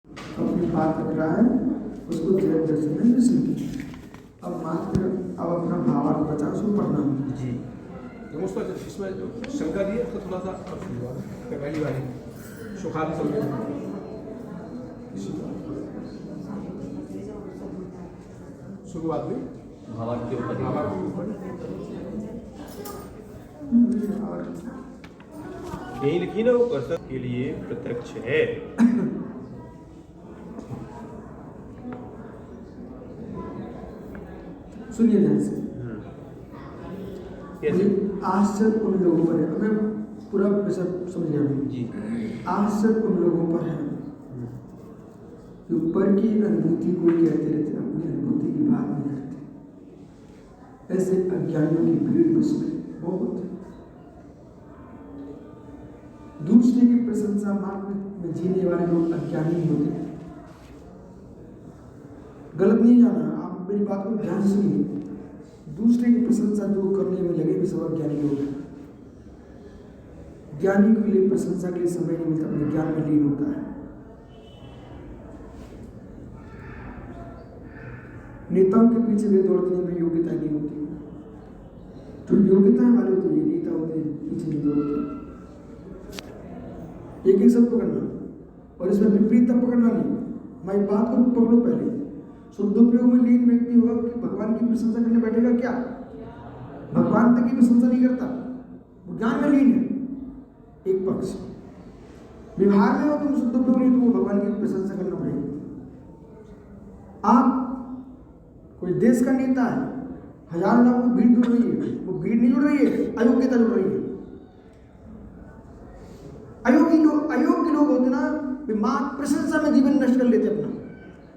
अपनी बात कर रहा है उसको जैव दर्शन में विष्णु की। अब अपना भावार्थ बचा उसको पढ़ना जी। नमस्कार। इसमें जो शंका दी है उसका थोड़ा सा पहली वाली सुखादि समझे शुरुआत में भावार्थ के ऊपर भावार्थ के ऊपर और यही लिखी ना, वो कसरत के लिए प्रत्यक्ष है। सुनिए ध्यान से। कैसे? आश्चर्य उन लोगों पर है, हमें पूरा विषय समझ गया जी। आश्चर्य उन लोगों पर है कि ऊपर की अनुभूति को कहते रहते अपनी अनुभूति की बात नहीं करते। ऐसे अज्ञानियों की भीड़ विश्व में बहुत है। दूसरे की प्रशंसा मार्ग में जीने वाले लोग अज्ञानी होते हैं। गलत नहीं जाना, आप मेरी बात को ध्यान से सुनिए। दूसरे की प्रशंसा जो करने में लगे वे सब अज्ञानी लोग हैं। ज्ञानी के लिए प्रशंसा के लिए समय नहीं मिलता, अपने ज्ञान में लीन होता है। नेताओं के पीछे वे दौड़ते हैं, योग्यता नहीं होती। जो योग्यता वाले होते हैं नेता होते हैं, पीछे नहीं दौड़ते। एक एक सब पकड़ना और इसमें विपरीत पकड़ना नहीं। हमारी बात को पकड़ो पहले। शुद्धोपयोग में लीन व्यक्ति होगा कि भगवान की प्रशंसा करने बैठेगा क्या? भगवान तक की प्रशंसा नहीं करता, वो ज्ञान में लीन है। एक पक्ष व्यवहार में हो तुम शुद्धोपयोग नहीं, तो वो भगवान की प्रशंसा करना पड़ेगी। आप कोई देश का नेता है, हजारों लाखों की भीड़ जुड़ रही है, वो भीड़ नहीं जुड़ रही है, अयोग्यता जुड़ रही है। अयोग्य लोग होते ना, प्रशंसा में जीवन नष्ट कर लेते अपना।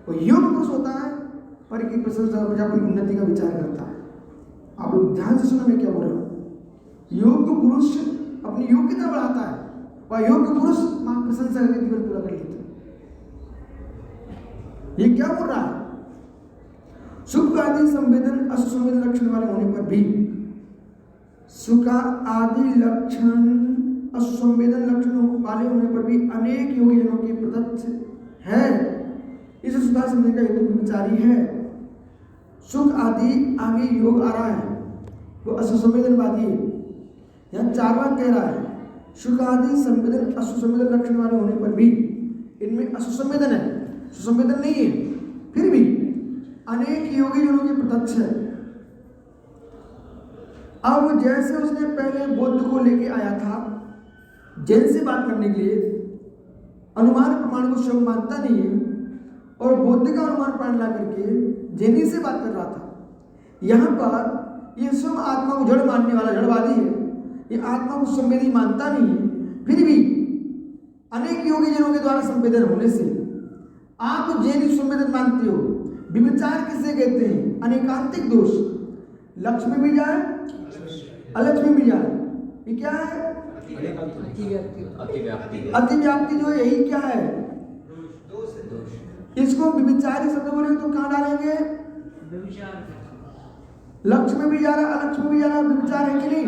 वो योग पुरुष होता है पर की प्रशंसा अपनी उन्नति का विचार करता है। आप लोग ध्यान से सुनो मैं क्या बोल रहा हूँ। योग पुरुष अपनी योग्यता बढ़ाता है और योग पुरुष प्रशंसा करके जीवन पूरा कर लेता है। ये क्या बोल रहा है? सुख आदि संवेदन असंवेदन लक्षण वाले होने पर भी, सुख आदि लक्षण असंवेदन लक्षण वाले होने पर भी अनेक योगी जनों की प्रत्यक्ष है। इस सुधार समझने का हेतु विचारी है। सुख आदि आगे योग आ रहा है, वो असंवेदनवादी है। यहाँ चारवाक कह रहा है सुख आदि संवेदन असंवेदन लक्षण वाले होने पर भी इनमें असंवेदन है, सुसंवेदन नहीं है, फिर भी अनेक योगी जनों की प्रत्यक्ष है। अब जैसे उसने पहले बुद्ध को लेके आया था जैन से बात करने के लिए, अनुमान प्रमाण को शव मानता नहीं है और बुद्ध का अनुमान प्रमाण ला करके जैनी से बात कर रहा था। यहाँ पर ये स्वयं आत्मा को जड़ मानने वाला जड़वादी है, ये आत्मा को संवेदी मानता नहीं है, फिर भी अनेक योगी जनों के द्वारा संवेदन होने से आप तो जैनी संवेदन मानते हो। विचार किसे कहते हैं? अनेकांतिक दोष। लक्ष्मी भी जाए अलक्ष्मी भी जाए, ये क्या है? अतिव्याप्ति जो यही क्या है? इसको विचारी शब्द बोले तो कहाँ डालेंगे? लक्ष्मी भी जा रहा अलक्ष्मी भी जा रहा, विचार है कि नहीं?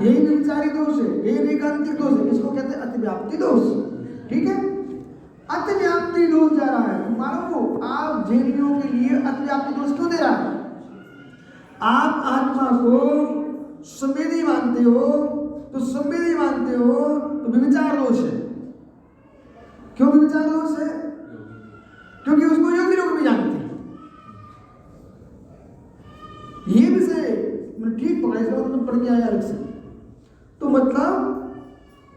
यही विचारी दोष है, यही एकांतिक दोष है। इसको कहते हैं अतिव्याप्ति दोष। ठीक है, अतिव्याप्ति दोष जा रहा है। मानो आप जैनियों के लिए अतिव्याप्ति दोष क्यों दे रहा है? आप आत्मा को संवेदी मानते हो, तो संवेदी मानते हो तो विचार दोष है। क्यों विचार दोष है? क्योंकि उसको योगी लोग भी जानते हैं। ये विषय मैंने ठीक पकड़ा, इसका मतलब पढ़ के आया अलग से। तो मतलब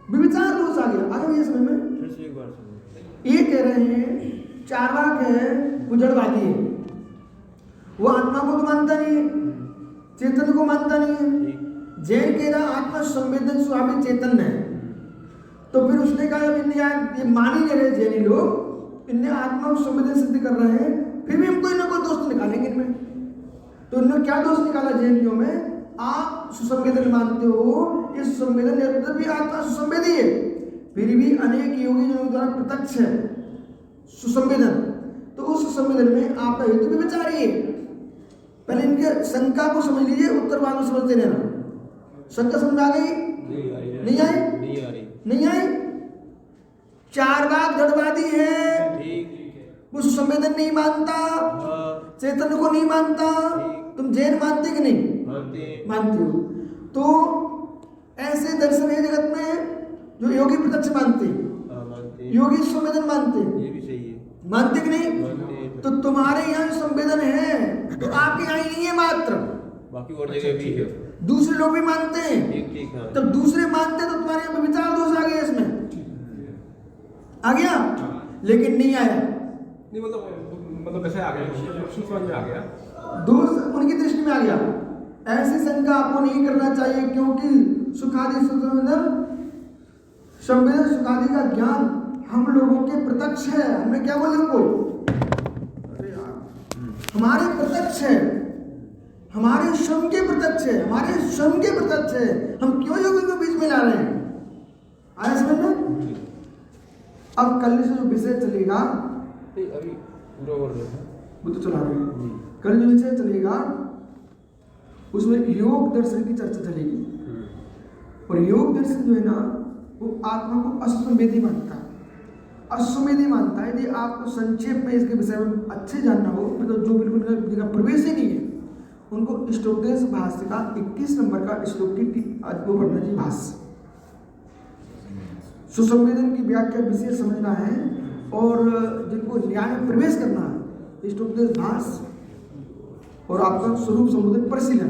विचार दोष आ गया। आगे ये समझ में ये कह रहे हैं चारवाक है वो जड़वादी है, वो आत्मा को तो मानता नहीं है, चेतन को मानता नहीं है। जैन कह रहा आत्मा संवेदन स्वामी चेतन है। तो फिर उसने कहा ये मान ही नहीं रहे जैनी लोग, इनने आत्मा को संवेदन सिद्ध कर रहे हैं, फिर भी हम कोई ना कोई दोष निकालेंगे इनमें। तो इन्होंने क्या दोष निकाला जैनियों में? आप सुसंवेदन मानते हो, ये सुसंवेदन भी आत्मा सुसंवेदी है, फिर भी अनेक योगी जनों द्वारा प्रत्यक्ष है सुसंवेदन। तो उस सुसंवेदन में आपका हेतु भी विचारी है। पहले इनके शंका को समझ लीजिए, उत्तर बाद में समझते रहना। शंका समझ आ गई? नहीं आई? नहीं आई? चारवाक जड़वादी है, सुसंवेदन नहीं मानता, हाँ, चैतन्य को नहीं मानता, तुम जैन मानते कि नहीं? मानते हैं। मानते हो। तो ऐसे दर्शन है जगत में जो योगी प्रत्यक्ष मानते हैं, हाँ, मानते हैं। योगी संवेदन मानते हैं, ये भी सही है। मानते कि नहीं? मानते हैं। तो तुम्हारे यहाँ जो संवेदन है तो आपके यहाँ ही नहीं है मात्र, बाकी और जगह भी है। दूसरे लोग भी मानते हैं। ठीक ठीक, हाँ। तब दूसरे मानते तो तुम्हारे यहाँ पे विचार दोष आ गया, इसमें आ गया, लेकिन नहीं आया। नहीं मतलब कैसे आ गया, ऑप्शन समझ में आ गया, दोष उनकी दृष्टि में आ गया। ऐसी शंका आपको नहीं करना चाहिए, क्योंकि सुखादि संवेदन संवेदन सुखादि का ज्ञान हम लोगों के प्रत्यक्ष है। हमने क्या बोले उनको? अरे यार, हमारे प्रत्यक्ष है, हमारे स्वयं के प्रत्यक्ष है, हमारे स्वयं के प्रत्यक्ष है। हम क्यों योगी को बीच में ला रहे हैं? आया समझ में? अब कल से जो विषय चलेगा अभी पूरा और वो तो चला रहे हैं। कल जो विषय चलेगा उसमें योग दर्शन की चर्चा चलेगी। और योग दर्शन जो है ना, वो आत्मा को अश्वमेधी मानता है, अश्वमेधी मानता है। यदि आपको संक्षेप में इसके विषय में अच्छे जानना हो, मतलब जो बिल्कुल जिनका प्रवेश ही नहीं है, उनको श्लोकदेश भाष्य का 21 नंबर का श्लोक की वो पढ़ना चाहिए। भाष्य सुसंवेदन की व्याख्या विशेष समझना है, और जिनको न्याय में प्रवेश करना है, श्लोकदेश भाष्य और आपका स्वरूप संबोधन परिशीलन,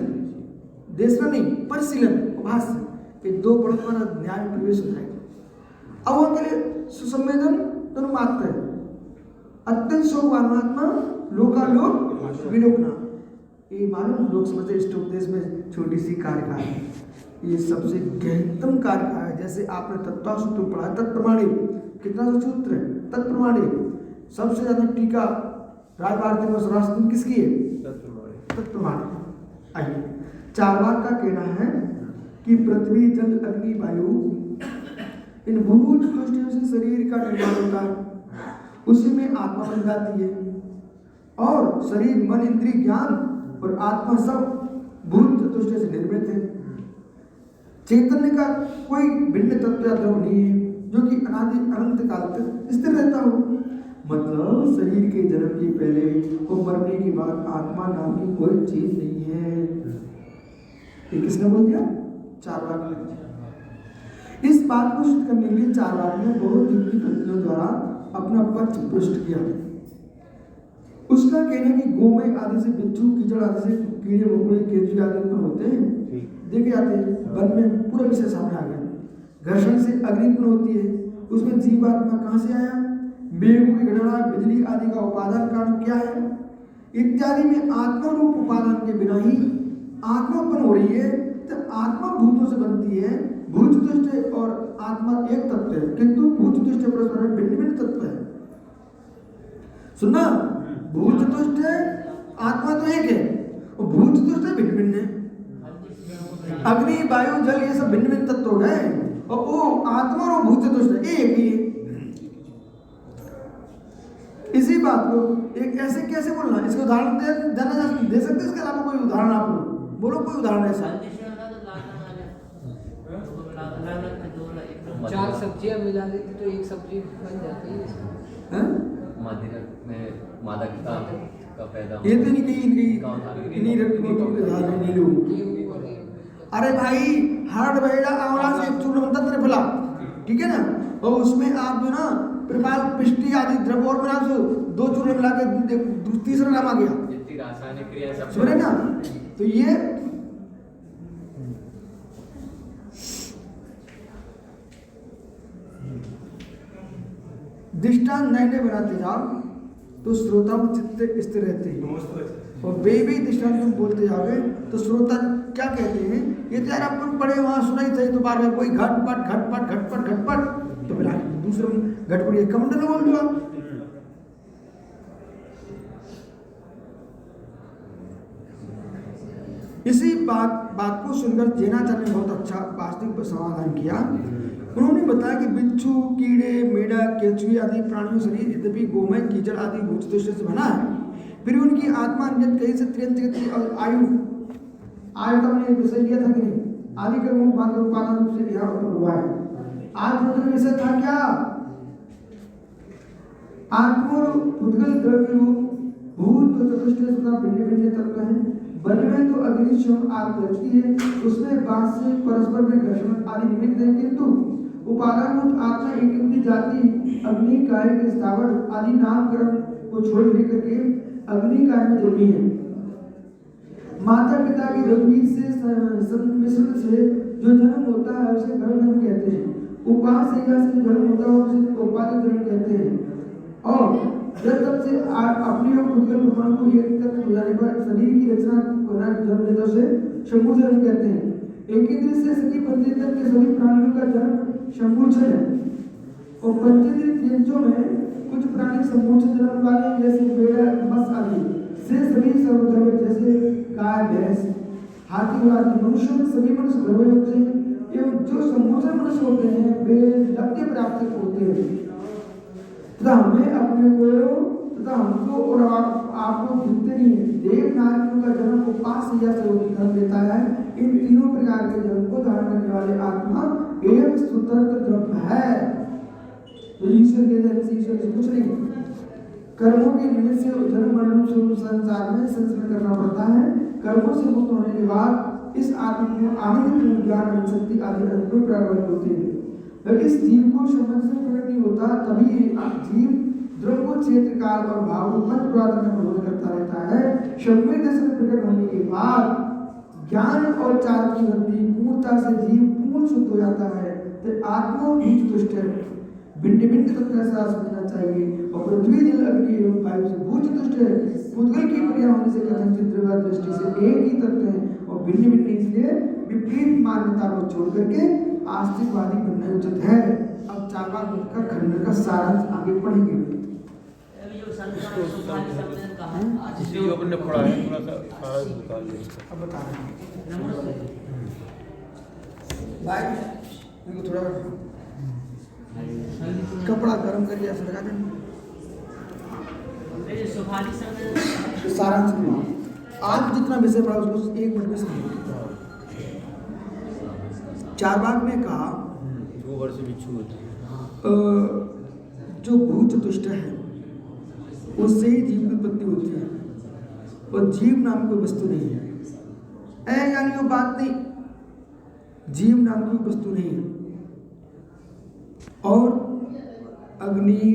देश में नहीं परिशीलन भाष्य, ये दो पढ़ने पर न्याय में प्रवेश हो जाएगा। अब वहां के लिए सुसंवेदन दोनों मात्र है। अत्यंत शोकवात्मा लोकालोक विलोकना, ये मालूम लोग समझते स्टोकदेश में छोटी सी कारिका है, ये सबसे गहनतम कारिका है। जैसे आपने तत्व सूत्र पढ़ा, तत्प्रमाणे कितना सा सूत्र है, तत्प्रमाणे सबसे ज्यादा टीका राजभारती में सौराष्ट्र किसकी है? तत्प्रमाणे। आइए, चारवाक का कहना है कि पृथ्वी जल अग्नि वायु इन भूत पुष्टियों से शरीर का निर्माण होता है, उसी में आत्मा बन जाती है, और शरीर मन इंद्रिय ज्ञान और आत्मा सब भूत चतुष्टय से निर्मित है। चैतन्य का कोई भिन्न तत्व या द्रव नहीं है जो कि अनादि अनंत काल तक स्थिर रहता हो। मतलब शरीर के जन्म के पहले और मरने के बाद आत्मा नाम की कोई चीज नहीं है। ये किसने बोल दिया? चारवाक ने। इस बात को सिद्ध करने के लिए चारवाक ने बहुत युक्ति पंक्तियों द्वारा अपना पक्ष पुष्ट किया। उसका कहना है कि गोमय आदि से बिच्छू कीचड़ आदि से कीड़े मकोड़े केंचुए आदि उत्पन्न होते हैं, देखे जाते हैं। वन में पूरा विषय सामने आ गया। घर्षण से अग्नि उत्पन्न होती है, उसमें जीवात्मा कहाँ से आया? मेघों की गणना बिजली आदि का उपादान कारण क्या है? इत्यादि में आत्मा रूप उपादान के बिना ही आत्मा उत्पन्न हो रही है। तो आत्मा भूतों से बनती है, भूत चतुष्टय और आत्मा एक तत्व है, किंतु भूत चतुष्टय परस्पर भिन्न भिन्न तत्व है। सुनना, भूत चतुष्टय आत्मा तो एक है और भूत चतुष्टय भिन्न भिन्न है। अग्नि वायु जल ये सब भिन्न भिन्न तत्व हो गए, और वो आत्मा और भूत चतुष्टय एक ही है। इसी बात को एक ऐसे कैसे बोलना, इसको उदाहरण दे सकते हैं? इसके अलावा कोई उदाहरण आप लोग बोलो, कोई उदाहरण ऐसा? 4 सब्जियां मिला देती तो एक सब्जी बन जाती है। मादा का पैदा ये तो नहीं लोग। अरे भाई, हार्ड बहेड़ा आंवला से एक चूर्ण बनता त्रिफला, ठीक है ना? और उसमें आप जो ना प्रपाल पिष्टी आदि द्रव्य और मिला दो, 2 चूर्ण मिला के तीसरा नाम आ गया, जितनी रासायनिक क्रिया सब सुने ना? तो ये दृष्टांत नए नए बनाते जाओ तो श्रोता को चित्त स्थिर रहते हैं, और वे भी दृष्टांत तुम बोलते जाओगे तो श्रोता क्या कहते हैं? ये तो यार अपन पढ़े वहां सुनाई थे, तो बार बार कोई घटपट घटपट घटपट घटपट, तो फिर दूसरे घटपट एक कमंडल बोल दो आप। इसी बात को सुनकर जैनाचार्य ने बहुत अच्छा वास्तविक समाधान किया। उन्होंने बताया कि बिच्छू कीड़े मेढक केंचुए आदि प्राणियों शरीर यद्यपि गोमय कीचड़ आदि भूत चतुष्टय से बना है, फिर उनकी आत्मा अन्यत कहीं से त्रियंत और आयु का हमने विषय लिया था कि नहीं? आदि कर्मों बात उपादान रूप से यहाँ पर हुआ है। आज उन्होंने विषय था क्या? आत्मा भूतगल द्रव्य रूप भूत तो चतुष्ट तथा भिन्न भिन्न तत्व हैं। वन में तो अग्नि स्वयं आग लगती है, उसमें बात से परस्पर में घर्षण आदि निमित्त है, किंतु उपादानभूत आत्मा एक इनकी जाति अग्नि काय स्थावर आदि नामकरण को छोड़ लेकर के अग्नि काय में जुड़ी है। माता पिता के रघुवीर से मिश्रण से जो जन्म होता है उसे गर्भ जन्म कहते हैं। उपास से जन्म होता है उसे उपादेय जन्म कहते हैं। और जब तक से अपनी और खुद के भगवान को एक तक हो जाने पर शरीर की रचना होना जन्म लेता उसे शंभु जन्म कहते हैं। एक ही दृष्टि से सभी पंचेंद्र के सभी प्राणियों का जन्म शंभुचन है। और पंचेंद्र त्रिंचों में कुछ प्राणी शंभुचन जन्म वाले जैसे भेड़ मत्स्य आदि से सभी सर्वधर्म जैसे गाय भैंस हाथी घोड़ा आदि। मनुष्यों में सभी मनुष्य गर्भ होते हैं एवं जो शंभुचन मनुष्य होते हैं वे लक्ष्य प्राप्त होते हैं तथा हमें अपने को तथा हमको और आपको दिखते नहीं है। देव नारियों का जन्म उपास से धर्म लेता है। इन तीनों प्रकार के जन्म को धारण करने वाले आत्मा एक स्वतंत्र द्रव्य है। तो ईश्वर के जन्म से ईश्वर से कुछ नहीं। कर्मों के निमित्त से जन्म मरण संसार में संचरण करना पड़ता है। कर्मों से मुक्त होने के बाद इस आत्मा को आनंद ज्ञान शक्ति आदि अनुभव प्राप्त होते हैं। इस जीव को समझ से प्रकट नहीं होता, तभी जीव द्रव्य क्षेत्र काल और भाव को मत प्राप्त में प्रबोध करता रहता है। शम्य दर्शन प्रकट होने के बाद ज्ञान और चार की वृद्धि पूर्णता से जीव पूर्ण शुद्ध हो जाता है। तो आत्मा बीज तुष्ट है। भिन्न भिन्न तत्व ऐसा समझना चाहिए। और पृथ्वी जल अग्नि एवं वायु से भूत तुष्ट है। पुद्गल की क्रिया होने से कथन चित्र दृष्टि से एक ही तत्व है और भिन्न भिन्न, इसलिए विपरीत मान्यता को छोड़ करके आस्तिकवादी बनना उचित है। अब चारवाक का खंड का सारांश आगे पढ़ेंगे। जो अपन ने पढ़ा है थोड़ा सा सारांश निकाल लें। अब बता रहे हैं भाई, इनको थोड़ा कपड़ा गर्म करके ऐसा लगा दें। सारांश आज जितना विषय पढ़ा उसको 1 मिनट में समझो। चारवाक ने कहा गोबर से बिच्छू होती है। जो भूत चतुष्ट है उससे ही जीव की उत्पत्ति होती है और जीव नाम कोई वस्तु नहीं है। यानी वो बात नहीं, जीव नाम की वस्तु नहीं है। और अग्नि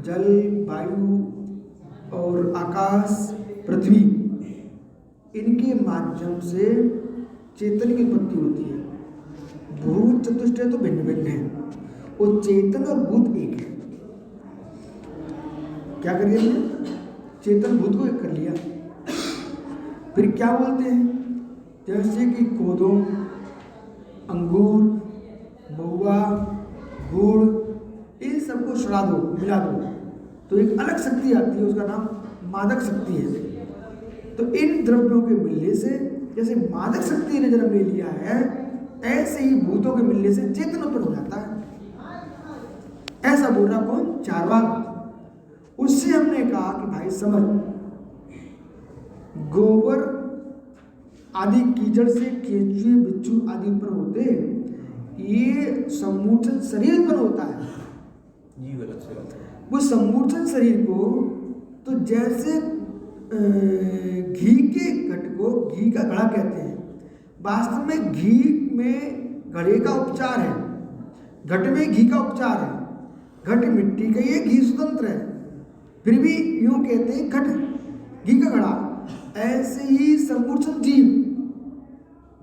जल वायु और आकाश पृथ्वी इनके माध्यम से चेतन की उत्पत्ति होती है। भूत चतुष्ट है तो भिन्न भिन्न है, वो चेतन और भूत एक है। क्या कर लिया? चेतन भूत को एक कर लिया। फिर क्या बोलते हैं? जैसे कि कोदों, अंगूर, महुआ, गुड़, इन सबको सड़ा दो, मिला दो तो एक अलग शक्ति आती है, उसका नाम मादक शक्ति है। तो इन द्रव्यों के मिलने से जैसे मादक शक्ति ने जन्म ले लिया है, ऐसे ही भूतों के मिलने से चेतन उत्पन्न हो जाता है। ऐसा बोल रहा कौन? चारवाक। उससे हमने कहा कि भाई समझ, गोबर आदि कीचड़ से केंचुए बिच्छू आदि उत्पन्न होते, ये सम्मूर्छन शरीर उत्पन्न होता है। जीव अलग से होता है। वो सम्मूर्छन शरीर को तो जैसे घी के घट को घी का घड़ा कहते हैं। वास्तव में घी में घड़े का उपचार है, घट में घी का उपचार है। घट मिट्टी का, ये घी स्वतंत्र है, फिर भी यूं कहते हैं घट घी का घड़ा। ऐसे ही सम्मूर्छन जीव,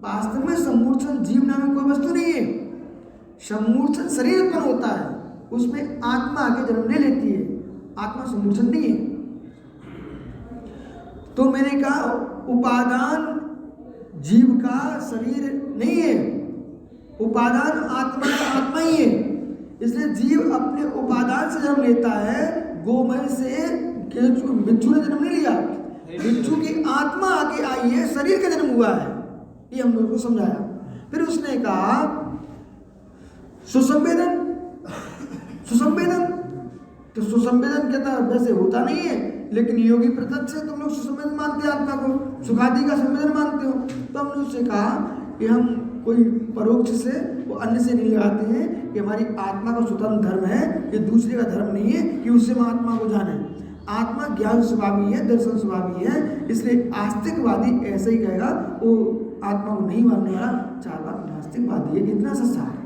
वास्तव में सम्मूर्छन जीव नाम कोई वस्तु नहीं है। सम्मूर्छन शरीर उत्पन्न होता है, उसमें आत्मा आगे जन्म ले लेती है। आत्मा सम्मूर्छन नहीं है। तो मैंने कहा उपादान जीव का शरीर नहीं है, उपादान आत्मा का आत्मा ही है। इसलिए जीव अपने उपादान से जन्म लेता है। गोमय से बिच्छू ने जन्म नहीं लिया, बिच्छू की आत्मा आगे आई है, शरीर का जन्म हुआ है। ये हम लोगों को समझाया। फिर उसने कहा सुसंवेदन, सुसंवेदन तो सुसंवेदन कहता वैसे होता नहीं है, लेकिन योगी प्रत्यक्ष है। तुम लोग सुसंवेदन मानते हैं आत्मा को, सुखादि का संवेदन मानते हो। तो हमने उससे कहा कि हम कोई परोक्ष से वो अन्य से नहीं लगाते हैं, कि हमारी आत्मा का स्वतंत्र धर्म है, ये दूसरे का धर्म नहीं है कि उससे हम आत्मा को जाने। आत्मा ज्ञान स्वभावी है, दर्शन स्वभावी है, इसलिए आस्तिकवादी ऐसे ही कहेगा, वो आत्मा को नहीं मानने वाला चालाक नास्तिकवादी है। इतना सा सार।